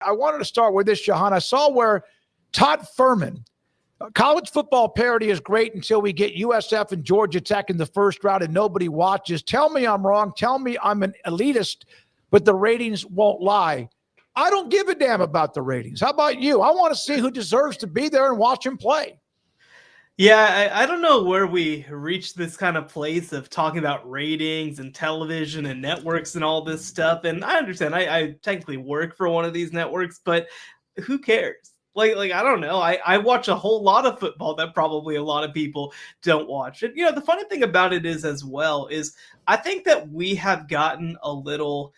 I wanted to start with this, Shehan. I saw where Todd Furman, college football parity is great until we get USF and Georgia Tech in the first round and nobody watches. Tell me I'm wrong. Tell me I'm an elitist, but the ratings won't lie. I don't give a damn about the ratings. How about you? I want to see who deserves to be there and watch him play. Yeah, I don't know where we reached this kind of place of talking about ratings and television and networks and all this stuff. And I understand I technically work for one of these networks, but who cares? Like I don't know. I watch a whole lot of football that probably a lot of people don't watch. And, the funny thing about it is as well is I think that we have gotten a little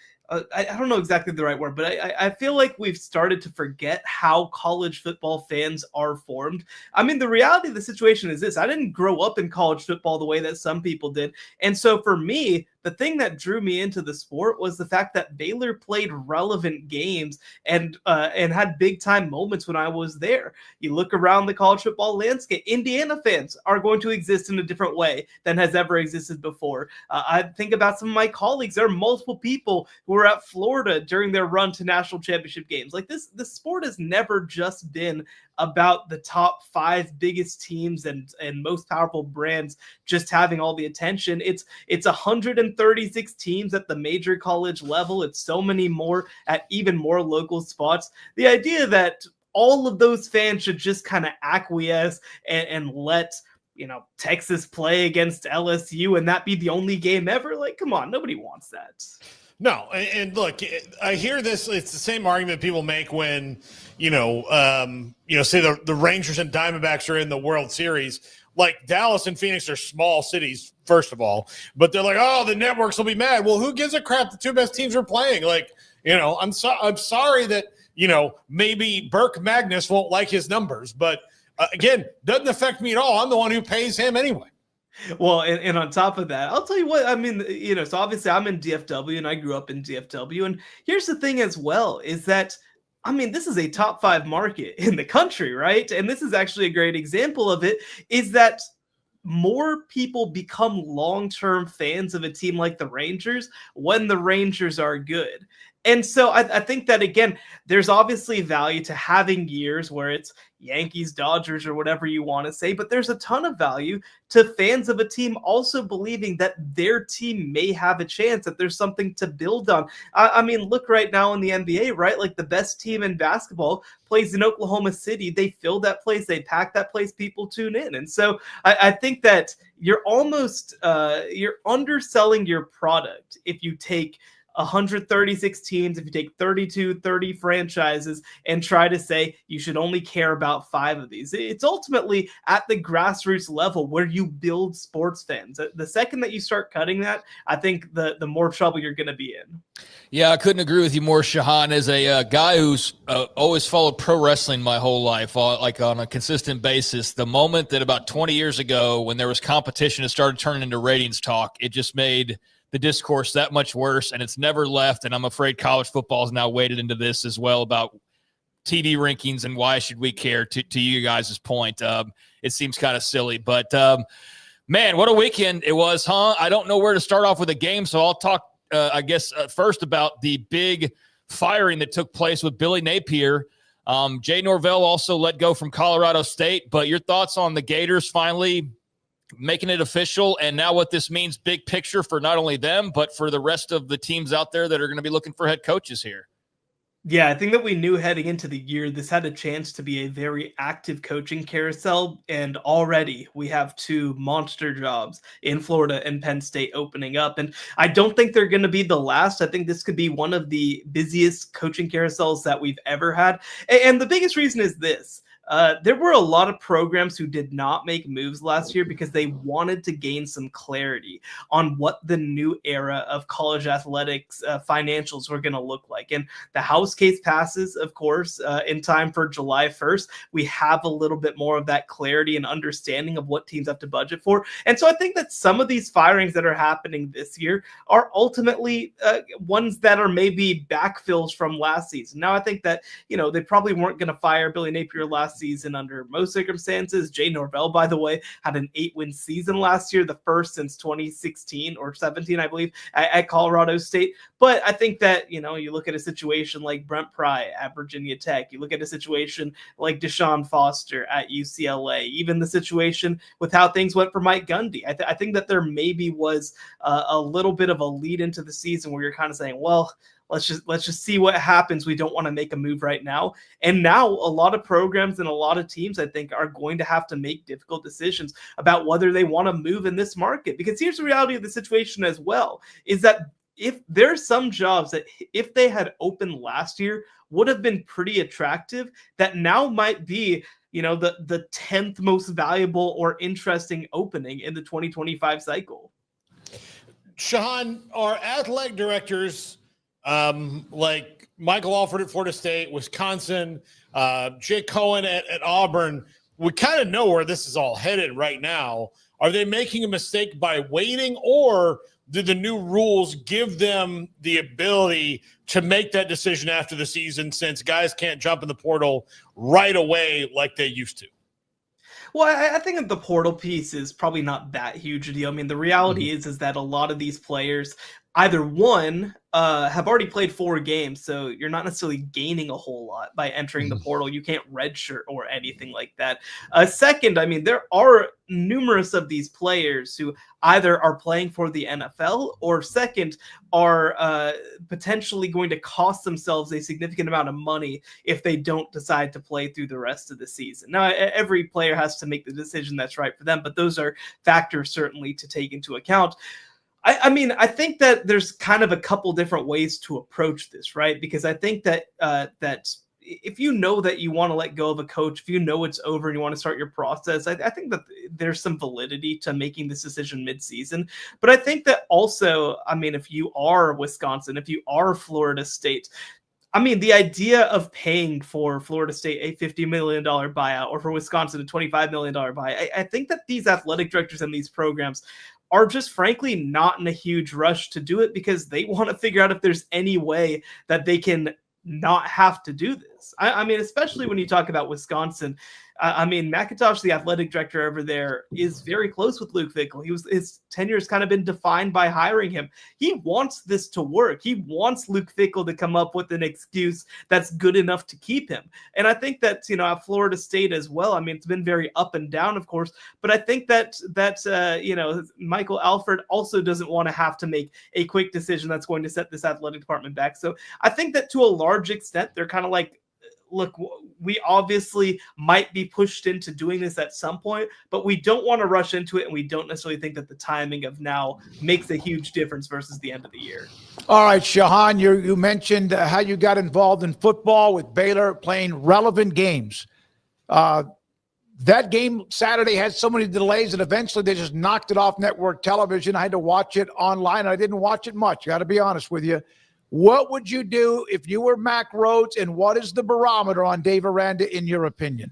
I don't know exactly the right word, but I feel like we've started to forget how college football fans are formed. I mean, the reality of the situation is this. I didn't grow up in college football the way that some people did. And so for me, the thing that drew me into the sport was the fact that Baylor played relevant games and had big time moments when I was there. You look around the college football landscape, Indiana fans are going to exist in a different way than has ever existed before. I think about some of my colleagues. There are multiple people who were at Florida during their run to national championship games. Like this sport has never just been about the top 5 biggest teams and most powerful brands just having all the attention. It's 136 teams at the major college level. It's so many more at even more local spots. The idea that all of those fans should just kind of acquiesce and let Texas play against LSU and that be the only game ever, like, come on, nobody wants that. No, and look, I hear this. It's the same argument people make when, say the Rangers and Diamondbacks are in the World Series. Like Dallas and Phoenix are small cities, first of all, but they're like, oh, the networks will be mad. Well, who gives a crap? The 2 best teams are playing. Like, I'm sorry that maybe Burke Magnus won't like his numbers, but again, doesn't affect me at all. I'm the one who pays him anyway. Well, and on top of that, I'll tell you what, I mean, so obviously I'm in DFW and I grew up in DFW. And here's the thing as well is that, I mean, this is a top 5 market in the country, right? And this is actually a great example of it, is that more people become long-term fans of a team like the Rangers when the Rangers are good. And so I think that, again, there's obviously value to having years where it's Yankees, Dodgers, or whatever you want to say, but there's a ton of value to fans of a team also believing that their team may have a chance, that there's something to build on. I mean, look right now in the NBA, right? Like the best team in basketball plays in Oklahoma City. They fill that place. They pack that place. People tune in. And so I think that you're almost you're underselling your product if you take 136 teams, if you take 30 franchises and try to say you should only care about 5 of these. It's ultimately at the grassroots level where you build sports fans. The second that you start cutting that, I think the more trouble you're going to be in. Yeah, I couldn't agree with you more, Shehan. As a guy who's always followed pro wrestling my whole life, like on a consistent basis, the moment that about 20 years ago when there was competition, it started turning into ratings talk, it just made the discourse that much worse, and it's never left. And I'm afraid college football is now waded into this as well about TV rankings and why should we care. To you guys' point, it seems kind of silly, but man, what a weekend it was, huh? I don't know where to start off with a game, so I'll talk, first about the big firing that took place with Billy Napier. Jay Norvell also let go from Colorado State, but your thoughts on the Gators finally making it official, and now what this means big picture for not only them, but for the rest of the teams out there that are going to be looking for head coaches here. Yeah, I think that we knew heading into the year, this had a chance to be a very active coaching carousel. And already we have 2 monster jobs in Florida and Penn State opening up. And I don't think they're going to be the last. I think this could be one of the busiest coaching carousels that we've ever had. And the biggest reason is this. There were a lot of programs who did not make moves last year because they wanted to gain some clarity on what the new era of college athletics financials were going to look like. And the House case passes, of course, in time for July 1st. We have a little bit more of that clarity and understanding of what teams have to budget for. And so I think that some of these firings that are happening this year are ultimately ones that are maybe backfills from last season. Now, I think that, they probably weren't going to fire Billy Napier last last season under most circumstances. Jay Norvell, by the way, had an 8-win season last year, the first since 2016 or 17, I believe, at Colorado State. But I think that, you look at a situation like Brent Pry at Virginia Tech, you look at a situation like Deshaun Foster at UCLA, even the situation with how things went for Mike Gundy. I think that there maybe was a little bit of a lead into the season where you're kind of saying, well, let's just see what happens. We don't want to make a move right now. And now a lot of programs and a lot of teams, I think, are going to have to make difficult decisions about whether they want to move in this market. Because here's the reality of the situation as well, is that if there's some jobs that if they had opened last year would have been pretty attractive, that now might be, the 10th most valuable or interesting opening in the 2025 cycle. Shehan, are athletic directors like Michael Alford at Florida State, Wisconsin, Jay Cohen at Auburn, we kind of know where this is all headed right now. Are they making a mistake by waiting, or do the new rules give them the ability to make that decision after the season, since guys can't jump in the portal right away like they used to? Well, I think that the portal piece is probably not that huge a deal. I mean, the reality is that a lot of these players, either one, have already played 4 games, so you're not necessarily gaining a whole lot by entering the portal. You can't redshirt or anything like that. Second, I mean, there are numerous of these players who either are playing for the NFL or second are potentially going to cost themselves a significant amount of money if they don't decide to play through the rest of the season. Now, every player has to make the decision that's right for them, but those are factors certainly to take into account. I mean, I think that there's kind of a couple different ways to approach this, right? Because I think that that if you know that you want to let go of a coach, if you know it's over and you want to start your process, I think that there's some validity to making this decision mid-season. But I think that also, I mean, if you are Wisconsin, if you are Florida State, I mean, the idea of paying for Florida State a $50 million buyout or for Wisconsin a $25 million buyout, I think that these athletic directors and these programs are just frankly not in a huge rush to do it because they want to figure out if there's any way that they can not have to do this. I mean, especially when you talk about Wisconsin. I mean, McIntosh, the athletic director over there, is very close with Luke Fickell. His tenure has kind of been defined by hiring him. He wants this to work. He wants Luke Fickell to come up with an excuse that's good enough to keep him. And I think that, at Florida State as well, I mean, it's been very up and down, of course, but I think that Michael Alford also doesn't want to have to make a quick decision that's going to set this athletic department back. So I think that to a large extent, they're kind of like, look, we obviously might be pushed into doing this at some point, but we don't want to rush into it, and we don't necessarily think that the timing of now makes a huge difference versus the end of the year. All right, Shehan, you mentioned how you got involved in football with Baylor, playing relevant games. That game Saturday had so many delays that eventually they just knocked it off network television. I had to watch it online. I didn't watch it much, got to be honest with you. What would you do if you were Mack Rhoades, and what is the barometer on Dave Aranda in your opinion?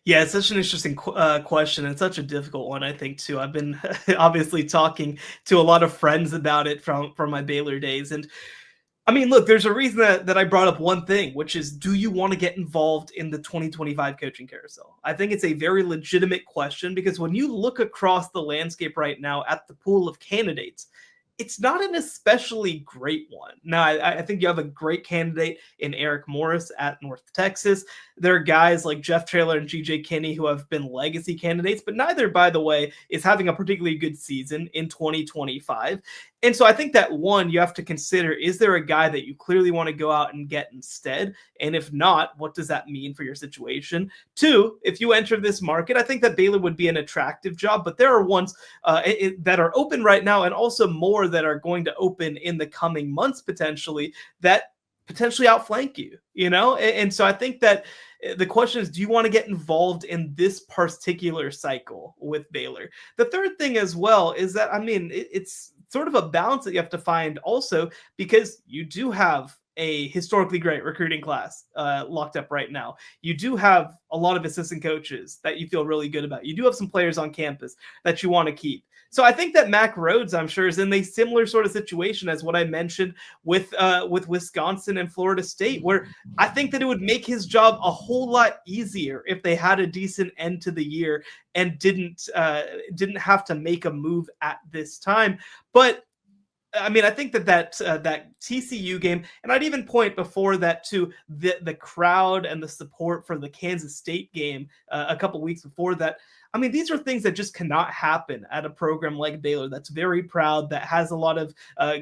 Yeah, it's such an interesting question, and such a difficult one, I think, too. I've been obviously talking to a lot of friends about it from my Baylor days. And I mean, look, there's a reason that I brought up one thing, which is, do you want to get involved in the 2025 coaching carousel? I think it's a very legitimate question, because when you look across the landscape right now at the pool of candidates, it's not an especially great one. Now, I think you have a great candidate in Eric Morris at North Texas. There are guys like Jeff Traylor and GJ Kinney who have been legacy candidates, but neither, by the way, is having a particularly good season in 2025. And so I think that, one, you have to consider, is there a guy that you clearly want to go out and get instead? And if not, what does that mean for your situation? Two, if you enter this market, I think that Baylor would be an attractive job, but there are ones that are open right now, and also more that are going to open in the coming months potentially, that potentially outflank you, And so I think that the question is, do you want to get involved in this particular cycle with Baylor? The third thing as well is that, I mean, it's sort of a balance that you have to find also, because you do have a historically great recruiting class locked up right now. You do have a lot of assistant coaches that you feel really good about. You do have some players on campus that you want to keep. So I think that Mac Rhodes, I'm sure, is in a similar sort of situation as what I mentioned with Wisconsin and Florida State, where I think that it would make his job a whole lot easier if they had a decent end to the year and didn't have to make a move at this time. But I mean, I think that TCU game, and I'd even point before that to the crowd and the support for the Kansas State game a couple weeks before that. I mean, these are things that just cannot happen at a program like Baylor that's very proud, that has a lot of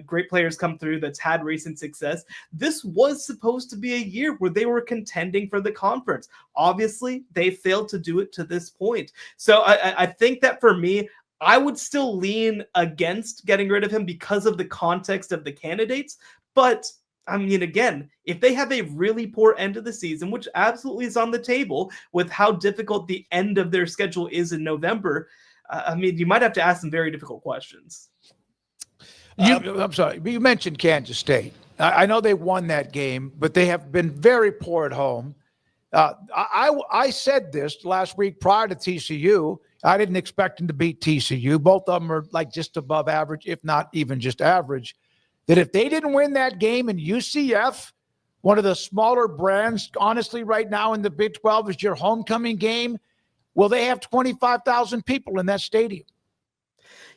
great players come through, that's had recent success. This was supposed to be a year where they were contending for the conference. Obviously, they failed to do it to this point. So I think that for me, I would still lean against getting rid of him because of the context of the candidates. But I mean, again, if they have a really poor end of the season, which absolutely is on the table with how difficult the end of their schedule is in November, I mean, you might have to ask some very difficult questions. I'm sorry, but you mentioned Kansas State. I know they won that game, but they have been very poor at home. I said this last week prior to TCU. I didn't expect them to beat TCU. Both of them are like just above average, if not even just average. That if they didn't win that game in UCF, one of the smaller brands, honestly, right now in the Big 12 is your homecoming game. Will they have 25,000 people in that stadium?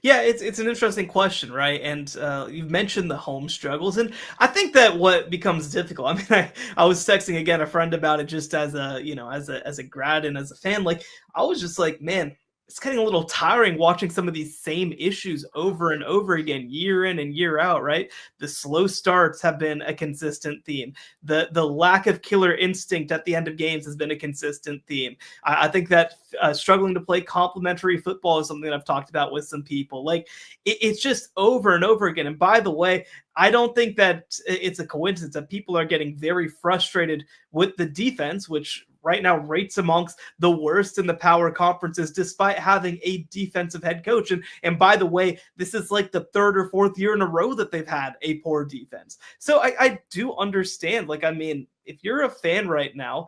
Yeah, it's an interesting question, right? And you've mentioned the home struggles, and I think that what becomes difficult. I mean, I was texting again a friend about it just as a grad and as a fan. Like, I was just like, man, it's getting a little tiring watching some of these same issues over and over again, year in and year out, right? The slow starts have been a consistent theme. The lack of killer instinct at the end of games has been a consistent theme. I think that struggling to play complementary football is something that I've talked about with some people. Like, it's just over and over again. And by the way, I don't think that it's a coincidence that people are getting very frustrated with the defense, which right now rates amongst the worst in the power conferences, despite having a defensive head coach. And by the way, this is like the third or fourth year in a row that they've had a poor defense. So I do understand. Like, I mean, if you're a fan right now,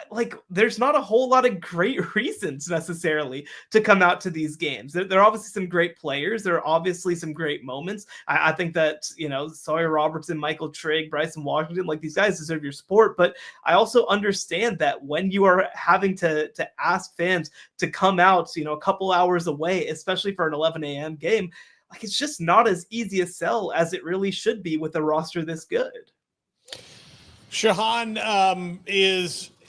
like, there's not a whole lot of great reasons necessarily to come out to these games. There are obviously some great players. There are obviously some great moments. I think that, Sawyer Robertson, Michael Trigg, Bryson Washington, like, these guys deserve your support. But I also understand that when you are having to ask fans to come out, a couple hours away, especially for an 11 a.m. game, like, it's just not as easy a sell as it really should be with a roster this good. Shehan,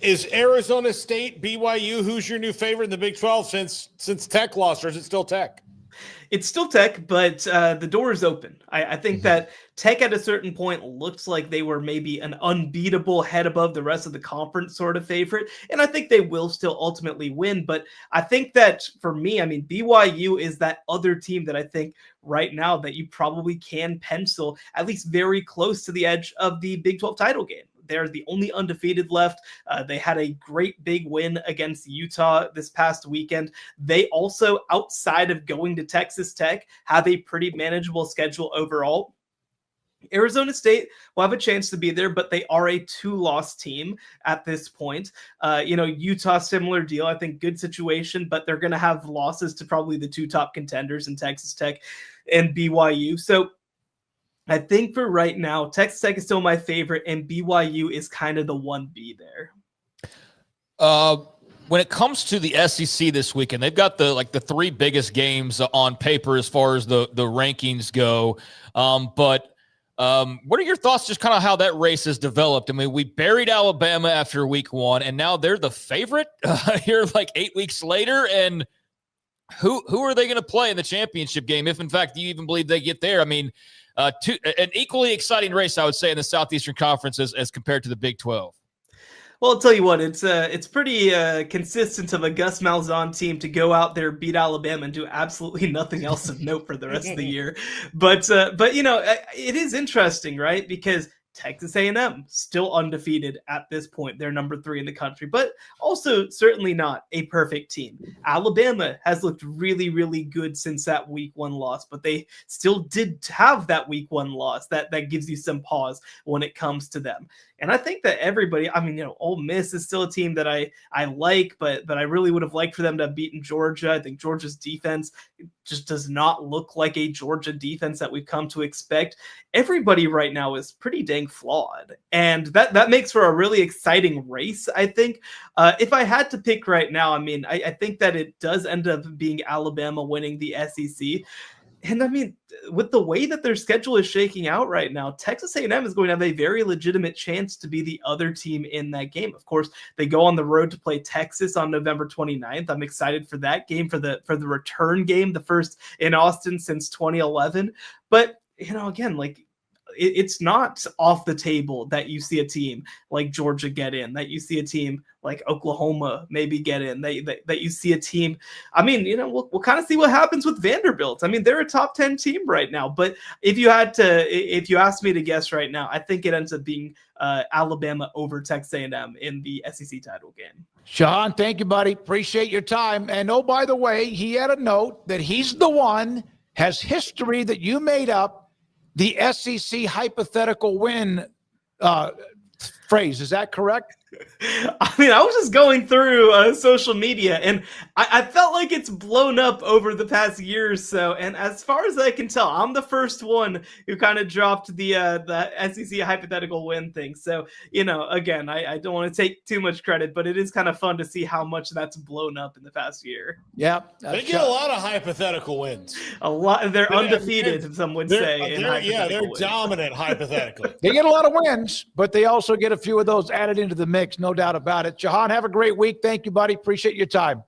is Arizona State, BYU, who's your new favorite in the Big 12 since Tech lost, or is it still Tech? It's still Tech, but the door is open. I think that Tech at a certain point looks like they were maybe an unbeatable head above the rest of the conference sort of favorite, and I think they will still ultimately win. But I think that for me, I mean, BYU is that other team that I think right now that you probably can pencil at least very close to the edge of the Big 12 title game. They're the only undefeated left. They had a great big win against Utah this past weekend. They also, outside of going to Texas Tech, have a pretty manageable schedule overall. Arizona State will have a chance to be there, but they are a 2-loss team at this point. Utah, similar deal. I think good situation, but they're going to have losses to probably the 2 top contenders in Texas Tech and BYU. So I think for right now, Texas Tech is still my favorite, and BYU is kind of the 1B there. When it comes to the SEC this weekend, they've got the 3 biggest games on paper as far as the rankings go. But what are your thoughts just kind of how that race has developed? I mean, we buried Alabama after week 1, and now they're the favorite here like 8 weeks later. And who are they going to play in the championship game, if in fact you even believe they get there? I mean, an equally exciting race, I would say, in the Southeastern Conference as compared to the Big 12. Well, I'll tell you what, it's pretty consistent of a Gus Malzahn team to go out there, beat Alabama, and do absolutely nothing else of note for the rest of the year. But it is interesting, right? Because Texas A&M still undefeated at this point. They're number 3 in the country, but also certainly not a perfect team. Alabama has looked really, really good since that week 1 loss, but they still did have that week 1 loss. That gives you some pause when it comes to them. And I think that everybody, I mean, Ole Miss is still a team that I like, but I really would have liked for them to have beaten Georgia. I think Georgia's defense just does not look like a Georgia defense that we've come to expect. Everybody right now is pretty dang flawed. And that makes for a really exciting race, I think. If I had to pick right now, I mean, I think that it does end up being Alabama winning the SEC. And I mean, with the way that their schedule is shaking out right now, Texas A&M is going to have a very legitimate chance to be the other team in that game. Of course, they go on the road to play Texas on November 29th. I'm excited for that game, for the return game, the first in Austin since 2011. But, again, like, it's not off the table that you see a team like Georgia get in, that you see a team like Oklahoma maybe get in, that you see a team. I mean, we'll kind of see what happens with Vanderbilt. I mean, they're a top 10 team right now, but if you asked me to guess right now, I think it ends up being Alabama over Texas A&M in the SEC title game. Shehan, thank you, buddy. Appreciate your time. And oh, by the way, he had a note that he's the one, has history that you made up, the SEC hypothetical win phrase. Is that correct? I mean, I was just going through social media, and I felt like it's blown up over the past year or so. And as far as I can tell, I'm the first one who kind of dropped the SEC hypothetical win thing. So, again, I don't want to take too much credit, but it is kind of fun to see how much that's blown up in the past year. Yeah. They get a lot of hypothetical wins. A lot. They're undefeated, some would say. They're dominant hypothetically. They get a lot of wins, but they also get a few of those added into the mix, no doubt about it. Shehan, have a great week. Thank you, buddy. Appreciate your time.